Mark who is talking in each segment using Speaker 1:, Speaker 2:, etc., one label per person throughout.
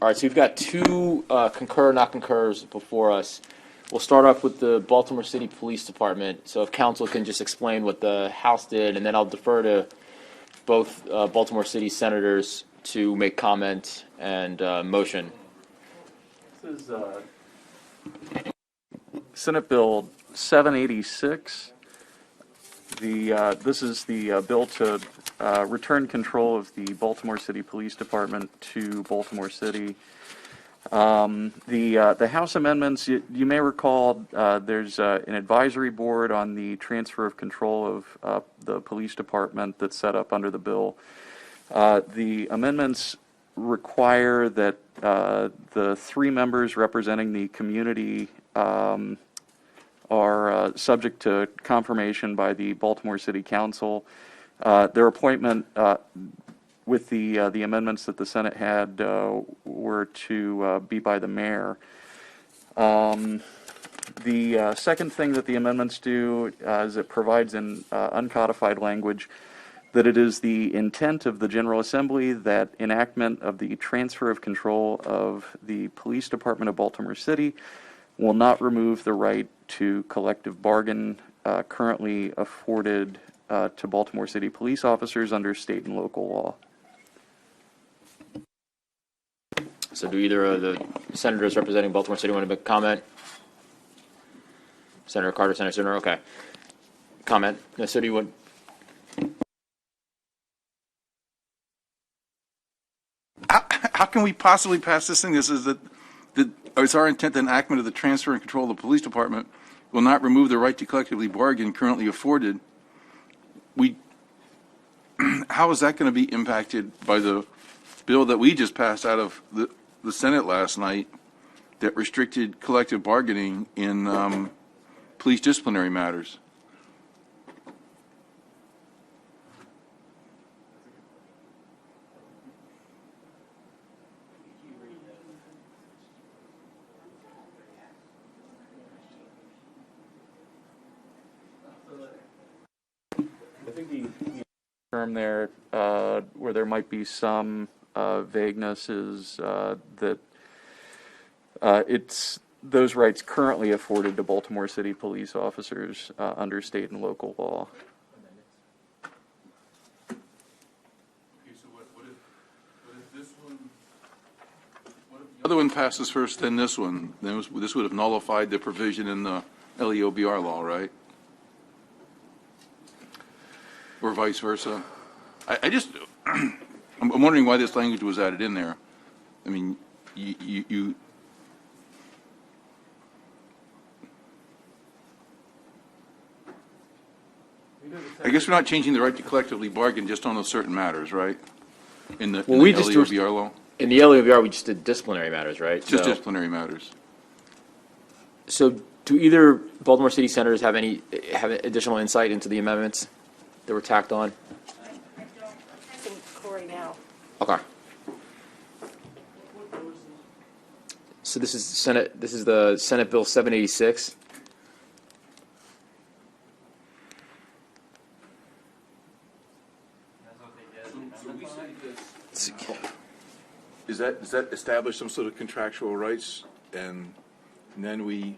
Speaker 1: All right, so we've got two concur, not concurs before us. We'll start off with the Baltimore City Police Department. So if council can just explain what the House did, and then I'll defer to both Baltimore City senators to make comment and motion.
Speaker 2: This is Senate Bill 786. This is the bill to return control of the Baltimore City Police Department to Baltimore City. The House amendments, you may recall, there's an advisory board on the transfer of control of the police department that's set up under the bill. The amendments require that the three members representing the community are subject to confirmation by the Baltimore City Council. Their appointment with the amendments that the Senate had were to be by the mayor. The second thing that the amendments do is it provides in uncodified language that it is the intent of the General Assembly that enactment of the transfer of control of the Police Department of Baltimore City will not remove the right to collective bargain currently afforded to Baltimore City police officers under state and local law.
Speaker 1: So do either of the senators representing Baltimore City want to make a comment? Senator Carter, Senator Sooner, okay. Comment. No, so do you want?
Speaker 3: How can we possibly pass this thing? This is it's our intent that enactment of the transfer and control of the police department will not remove the right to collectively bargain currently afforded. How is that going to be impacted by the bill that we just passed out of the Senate last night that restricted collective bargaining in police disciplinary matters?
Speaker 2: I think the term there, where there might be some vagueness, is that it's those rights currently afforded to Baltimore City police officers under state and local law.
Speaker 3: Okay, so what if this one? What if the other one passes first, then this one? Then this would have nullified the provision in the LEOBR law, right? Or vice versa. I'm wondering why this language was added in there. I mean, you I guess we're not changing the right to collectively bargain just on those certain matters, right? In the LEOBR law?
Speaker 1: In the LEOBR, we just did disciplinary matters, right?
Speaker 3: Just disciplinary matters.
Speaker 1: So do either Baltimore City senators have additional insight into the amendments that were tacked on?
Speaker 4: I don't. I think Corey now.
Speaker 1: Okay. So this is the Senate Bill 786.
Speaker 3: Does that establish some sort of contractual rights, and then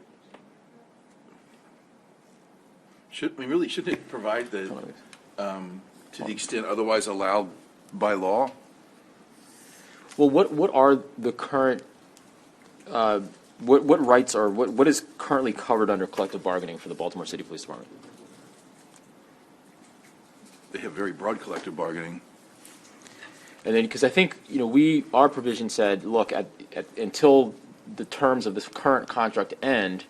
Speaker 3: shouldn't it provide the to the extent otherwise allowed by law?
Speaker 1: Well, what are the current what rights are what is currently covered under collective bargaining for the Baltimore City Police Department?
Speaker 3: They have very broad collective bargaining.
Speaker 1: And then, because I think our provision said, look, until the terms of this current contract end,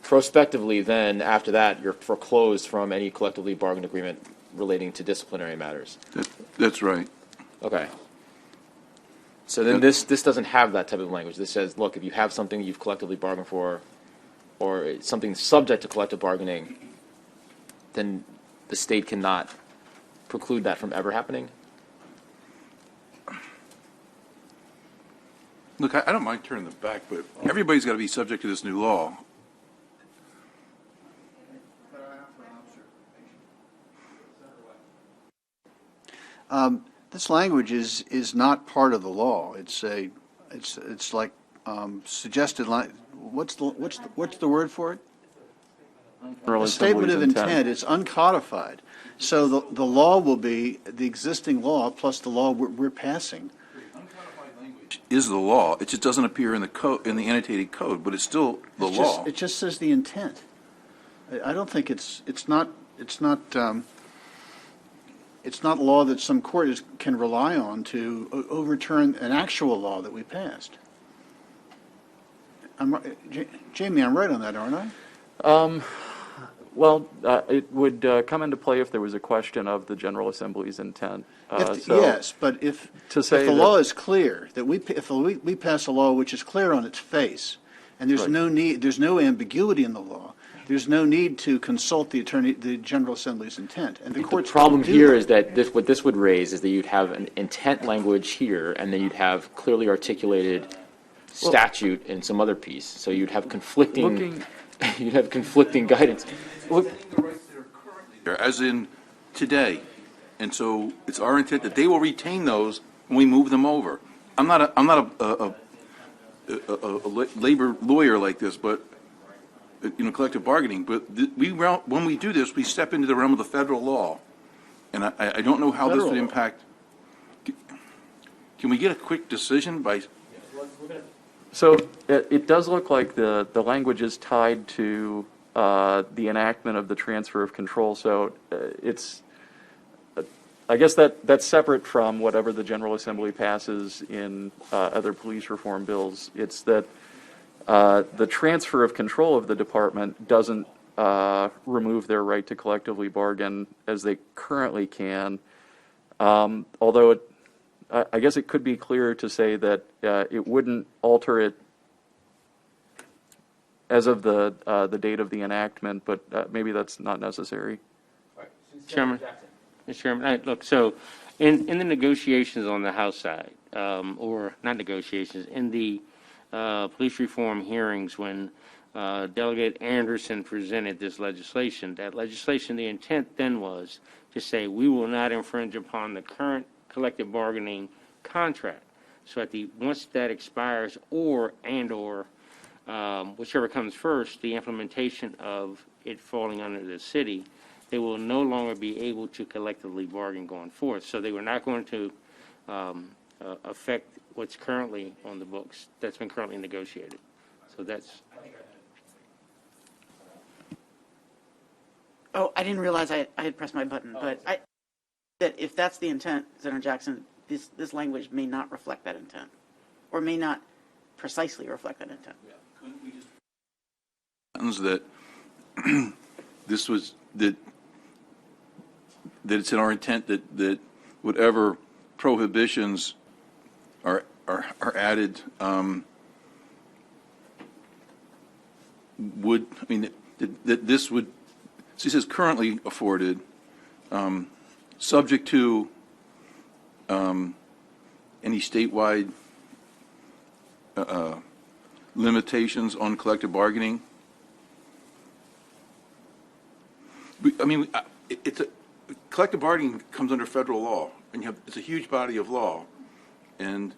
Speaker 1: prospectively, then after that, you're foreclosed from any collectively bargained agreement relating to disciplinary matters.
Speaker 3: That's right.
Speaker 1: Okay. So then this doesn't have that type of language. This says, look, if you have something you've collectively bargained for, or something subject to collective bargaining, then the state cannot preclude that from ever happening.
Speaker 3: Look, I don't mind turning the back, but everybody's got to be subject to this new law.
Speaker 5: This language is not part of the law. It's like suggested what's the word for it? A statement of intent. It's uncodified. So the law will be the existing law plus the law we're passing.
Speaker 3: Is the law. It just doesn't appear in the code, in the annotated code, but it's still the law.
Speaker 5: It just says the intent. I don't think it's not law that some court can rely on to overturn an actual law that we passed. Jamie, I'm right on that, aren't I?
Speaker 2: Well, it would come into play if there was a question of the General Assembly's intent.
Speaker 5: Yes, but if the law is clear, that if we pass a law which is clear on its face, and there's no ambiguity in the law, there's no need to consult the General Assembly's intent. And the
Speaker 1: problem here is that what this would raise is that you'd have an intent language here, and then you'd have clearly articulated statute in some other piece. So you'd have conflicting. You'd have conflicting guidance.
Speaker 3: As in today, and so it's our intent that they will retain those when we move them over. I'm not a labor lawyer like this, but collective bargaining. But when we do this, we step into the realm of the federal law, and I don't know how this would impact. Can we get a quick decision by?
Speaker 2: So it does look like the language is tied to the enactment of the transfer of control. So it's, I guess that's separate from whatever the General Assembly passes in other police reform bills. It's that the transfer of control of the department doesn't remove their right to collectively bargain as they currently can, although I guess it could be clearer to say that it wouldn't alter it as of the date of the enactment, but maybe that's not necessary.
Speaker 6: Chairman, Mr. Chairman, look, so in the negotiations on the House side, or not negotiations, in the police reform hearings when Delegate Anderson presented this legislation, the intent then was to say we will not infringe upon the current collective bargaining contract. So once that expires, or whichever comes first, the implementation of it falling under the city, they will no longer be able to collectively bargain going forth. So they were not going to affect what's currently on the books, that's been currently negotiated. So that's.
Speaker 7: Oh, I didn't realize I had pressed my button, but that if that's the intent, Senator Jackson, this language may not reflect that intent, or may not precisely reflect that intent.
Speaker 3: Yeah. Couldn't we just that this was that it's in our intent that whatever prohibitions are added that this would. So he says currently afforded. Subject to any statewide limitations on collective bargaining. Collective bargaining comes under federal law, and it's a huge body of law, and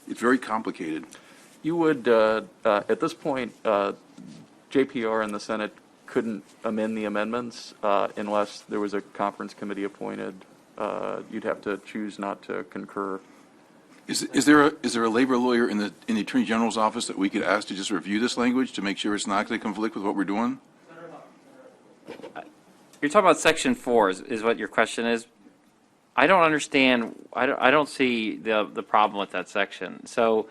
Speaker 3: it's very complicated.
Speaker 2: You would, at this point, JPR and the Senate couldn't amend the amendments unless there was a conference committee appointed. You'd have to choose not to concur.
Speaker 3: Is there a labor lawyer in the Attorney General's office that we could ask to just review this language to make sure it's not going to conflict with what we're doing?
Speaker 8: You're talking about Section 4 is what your question is. I don't understand. I don't see the problem with that section. So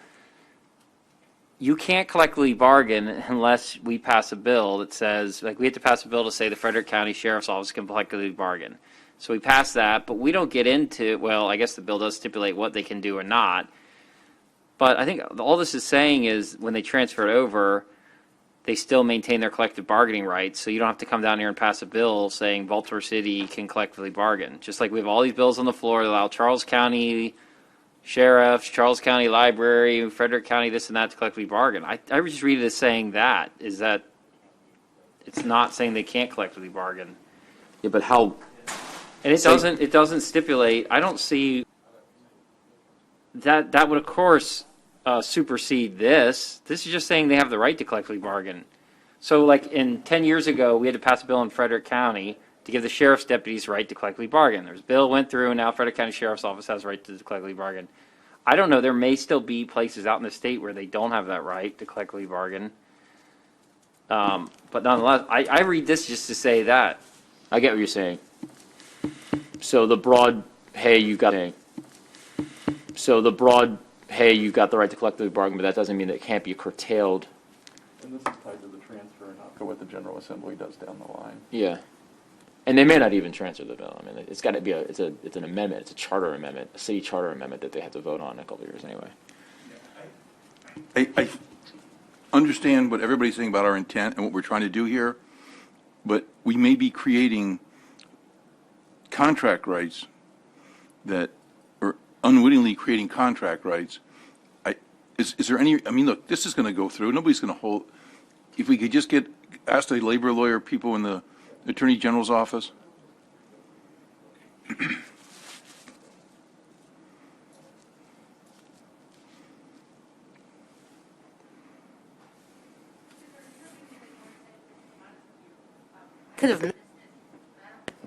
Speaker 8: you can't collectively bargain unless we pass a bill that says, like, we have to pass a bill to say the Frederick County Sheriff's Office can collectively bargain. So we pass that, but we don't get into, well, I guess the bill does stipulate what they can do or not. But I think all this is saying is when they transfer it over, they still maintain their collective bargaining rights. So you don't have to come down here and pass a bill saying Baltimore City can collectively bargain. Just like we have all these bills on the floor that allow Charles County sheriffs, Charles County Library, Frederick County, this and that to collectively bargain. I just read it as saying that, is that it's not saying they can't collectively bargain.
Speaker 1: Yeah, but how
Speaker 8: And it doesn't stipulate, I don't see, that would of course supersede this. This is just saying they have the right to collectively bargain. So like 10 years ago, we had to pass a bill in Frederick County to give the sheriff's deputies right to collectively bargain. There's a bill went through, and now Frederick County Sheriff's Office has the right to collectively bargain. I don't know, there may still be places out in the state where they don't have that right to collectively bargain. But nonetheless, I read this just to say that.
Speaker 1: I get what you're saying. So the broad, hey, you've got the right to collectively bargain, but that doesn't mean that it can't be curtailed.
Speaker 2: And this is tied to the transfer, not to what the General Assembly does down the line.
Speaker 1: Yeah. And they may not even transfer the bill. I mean, it's got to be it's an amendment. It's a charter amendment, a city charter amendment that they have to vote on in a couple of years anyway.
Speaker 3: I understand what everybody's saying about our intent and what we're trying to do here, but we may be creating contract rights or unwittingly creating contract rights. Is there any, I mean, look, this is going to go through. Nobody's going to hold, if we could just ask the labor lawyer people in the Attorney General's office.
Speaker 4: Could have.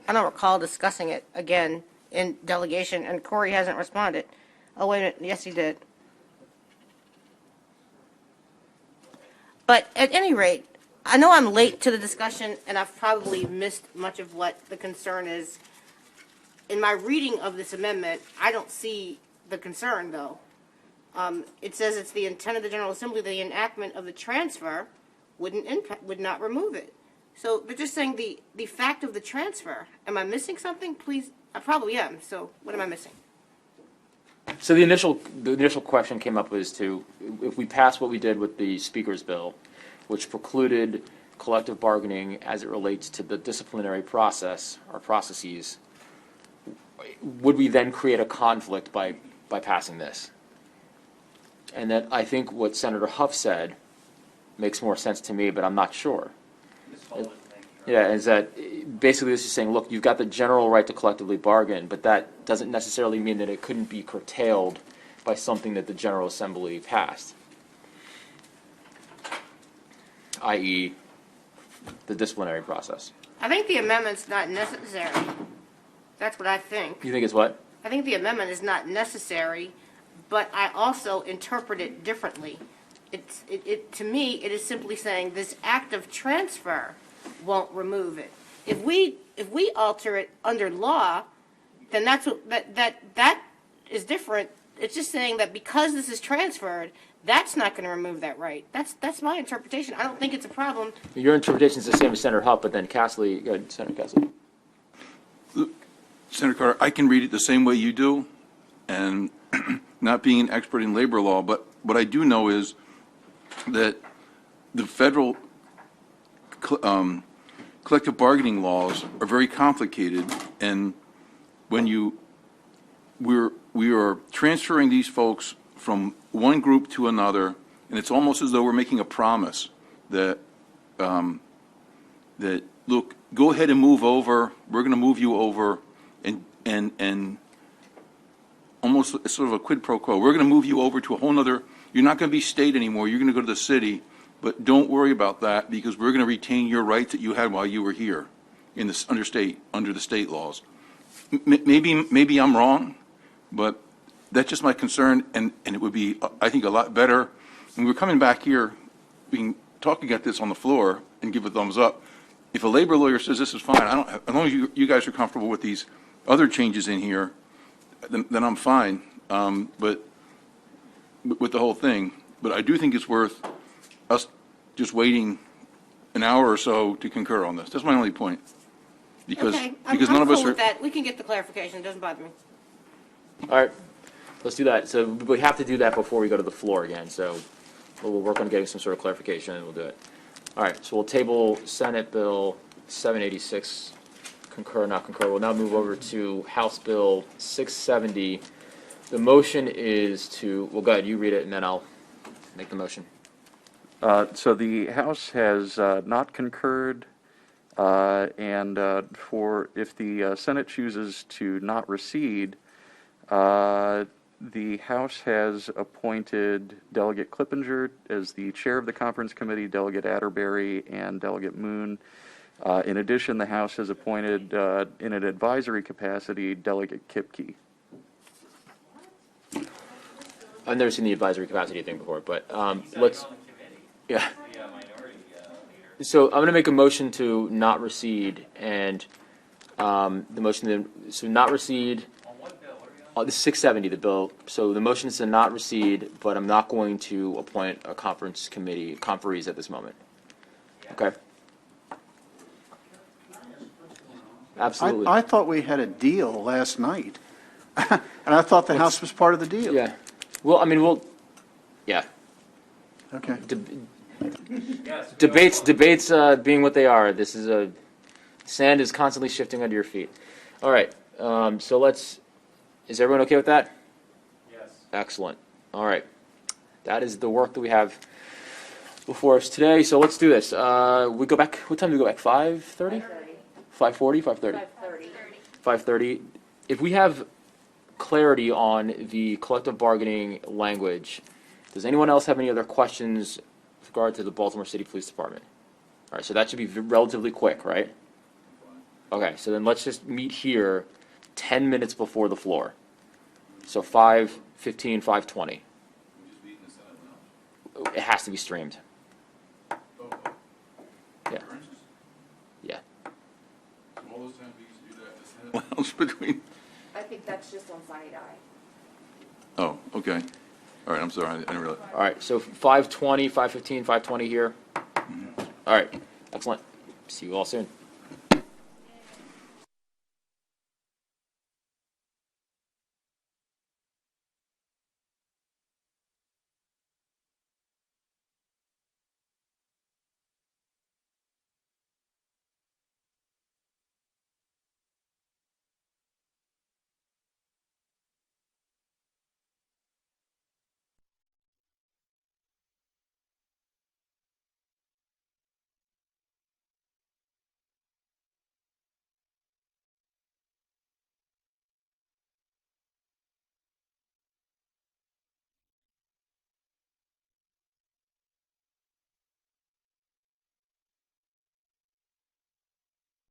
Speaker 4: I don't recall discussing it again in delegation, and Corey hasn't responded. Oh, wait a minute. Yes, he did. But at any rate, I know I'm late to the discussion, and I've probably missed much of what the concern is. In my reading of this amendment, I don't see the concern, though. It says it's the intent of the General Assembly that the enactment of the transfer would not remove it. So they're just saying the fact of the transfer. Am I missing something? Please, I probably am. So what am I missing?
Speaker 1: So the initial question came up was if we pass what we did with the Speaker's bill, which precluded collective bargaining as it relates to the disciplinary process or processes, would we then create a conflict by passing this? And that I think what Senator Huff said makes more sense to me, but I'm not sure. Yeah, is that basically this is saying, look, you've got the general right to collectively bargain, but that doesn't necessarily mean that it couldn't be curtailed by something that the General Assembly passed, i.e. the disciplinary process.
Speaker 4: I think the amendment's not necessary. That's what I think.
Speaker 1: You think it's what?
Speaker 4: I think the amendment is not necessary, but I also interpret it differently. To me, it is simply saying this act of transfer won't remove it. If we alter it under law, then that's what that is different. It's just saying that because this is transferred, that's not going to remove that right. That's my interpretation. I don't think it's a problem.
Speaker 1: Your interpretation is the same as Senator Huff, but then Castley, go ahead, Senator Castley.
Speaker 3: Senator Carter, I can read it the same way you do, and not being an expert in labor law, but what I do know is that the federal collective bargaining laws are very complicated, and when we are transferring these folks from one group to another, and it's almost as though we're making a promise that that look, go ahead and move over. We're going to move you over, and almost sort of a quid pro quo. We're going to move you over to a whole other. You're not going to be state anymore. You're going to go to the city. But don't worry about that because we're going to retain your rights that you had while you were here in this under the state laws. Maybe I'm wrong, but that's just my concern, and it would be, I think, a lot better. When we're coming back here, we can talk about this on the floor and give a thumbs up. If a labor lawyer says this is fine, as long as you guys are comfortable with these other changes in here, then I'm fine. But with the whole thing, but I do think it's worth us just waiting an hour or so to concur on this. That's my only point. Because
Speaker 4: Okay,
Speaker 3: because
Speaker 4: I'm
Speaker 3: none of us
Speaker 4: cool
Speaker 3: are.
Speaker 4: with that. We can get the clarification. It doesn't bother me.
Speaker 1: All right, let's do that. So we have to do that before we go to the floor again. So we'll work on getting some sort of clarification and we'll do it. All right, so we'll table Senate Bill 786, concur, not concur. We'll now move over to House Bill 670. The motion is to, well, go ahead, you read it and then I'll make the motion.
Speaker 2: So the House has not concurred And for, if the Senate chooses to not recede, the House has appointed Delegate Clippinger as the chair of the conference committee, Delegate Atterbury, and Delegate Moon. In addition, the House has appointed, in an advisory capacity, Delegate Kipke.
Speaker 1: I've never seen the advisory capacity thing before, but let's, yeah. So I'm going to make a motion to not recede, and the motion to not recede. This is 670, the bill. So the motion is to not recede, but I'm not going to appoint a conference committee, conferees at this moment. Okay? Absolutely.
Speaker 5: I thought we had a deal last night, and I thought the House was part of the deal.
Speaker 1: Yeah. Well, I mean, yeah.
Speaker 5: Okay.
Speaker 1: Debates being what they are. This is sand is constantly shifting under your feet. All right. So is everyone okay with that? Yes. Excellent. All right. That is the work that we have before us today. So let's do this. We go back, what time do we go back? 5:30? 5:40? 5:30? 5:30. If we have clarity on the collective bargaining language, does anyone else have any other questions with regard to the Baltimore City Police Department? All right, so that should be relatively quick, right? Okay, so then let's just meet here 10 minutes before the floor. So 5:15, 5:20. It has to be streamed. Yeah. Yeah.
Speaker 3: Lounge between.
Speaker 9: I think that's just on side eye.
Speaker 3: Oh, okay. All right, I'm sorry, I didn't realize.
Speaker 1: All right, so 5:20, 5:15, 5:20 here. All right, excellent. See you all soon.